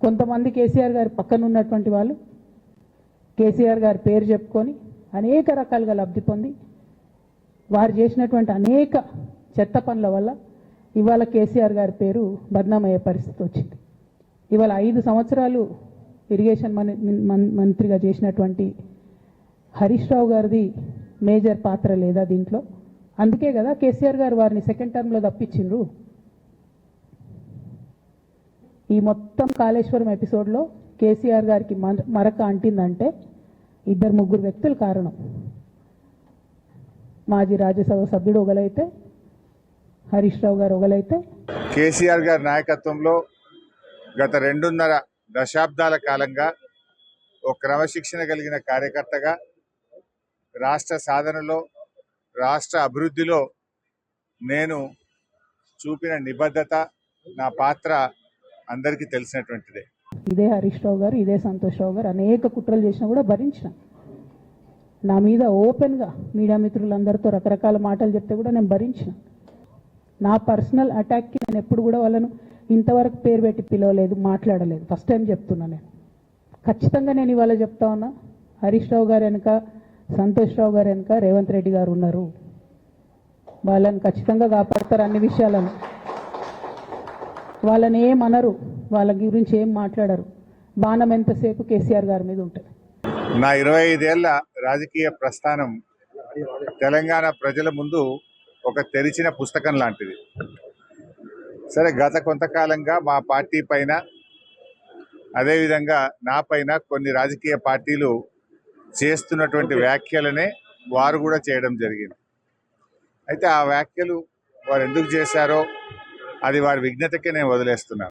కొంతమంది కేసీఆర్ గారి పక్కన ఉన్నటువంటి వాళ్ళు కేసీఆర్ గారి పేరు చెప్పుకొని అనేక రకాలుగా లబ్ధి పొంది వారు చేసినటువంటి అనేక చెత్త పనుల వల్ల ఇవాళ కేసీఆర్ గారి పేరు బద్నామయ్యే పరిస్థితి వచ్చింది. ఇవాళ 5 సంవత్సరాలు ఇరిగేషన్ మంత్రిగా చేసినటువంటి హరీష్ రావు గారిది మేజర్ పాత్ర లేదా దీంట్లో? అందుకే కదా కేసీఆర్ గారు వారిని సెకండ్ టర్మ్లో తప్పించిండ్రు. ఈ మొత్తం కాళేశ్వరం ఎపిసోడ్లో కేసీఆర్ గారికి మరక అంటిందంటే 2-3 వ్యక్తులు కారణం. మాజీ రాజ్యసభ సభ్యుడు ఒకలైతే, హరీష్ రావు గారు ఒకలైతే, కేసీఆర్ గారి నాయకత్వంలో గత 2.5 దశాబ్దాల కాలంగా ఒక క్రమశిక్షణ కలిగిన కార్యకర్తగా రాష్ట్ర సాధనలో, రాష్ట్ర అభివృద్ధిలో నేను చూపిన నిబద్ధత, నా పాత్ర అందరికీ తెలిసినటువంటిదే. ఇదే హరీష్ రావు గారు, ఇదే సంతోష్ రావు గారు అనేక కుట్రలు చేసినా కూడా భరించిన. నా మీద ఓపెన్గా మీడియా మిత్రులందరితో రకరకాల మాటలు చెప్తే కూడా నేను భరించిన. నా పర్సనల్ అటాక్కి నేను ఎప్పుడు కూడా వాళ్ళను ఇంతవరకు పేరు పెట్టి పిలవలేదు, మాట్లాడలేదు. ఫస్ట్ టైం చెప్తున్నా నేను. ఖచ్చితంగా నేను ఇవాళ చెప్తా ఉన్నా, హరీష్ రావు గారు వెనుక, సంతోష్ రావు గారు వెనుక రేవంత్ రెడ్డి గారు ఉన్నారు. వాళ్ళని ఖచ్చితంగా కాపాడతారు అన్ని విషయాలను. వాళ్ళని ఏమనరు, వాళ్ళ గురించి ఏం మాట్లాడరు. బాణం ఎంతసేపు కేసీఆర్ గారి మీద ఉంటుంది. నా 25 ఏళ్ల రాజకీయ ప్రస్థానం తెలంగాణ ప్రజల ముందు ఒక తెరిచిన పుస్తకం లాంటిది. సరే, గత కొంతకాలంగా మా పార్టీ పైన, అదేవిధంగా నా పైన కొన్ని రాజకీయ పార్టీలు చేస్తున్నటువంటి వ్యాఖ్యలనే వారు కూడా చేయడం జరిగింది. అయితే ఆ వ్యాఖ్యలు వారు ఎందుకు చేశారో అది వారి విజ్ఞతకే నేను వదిలేస్తున్నాను.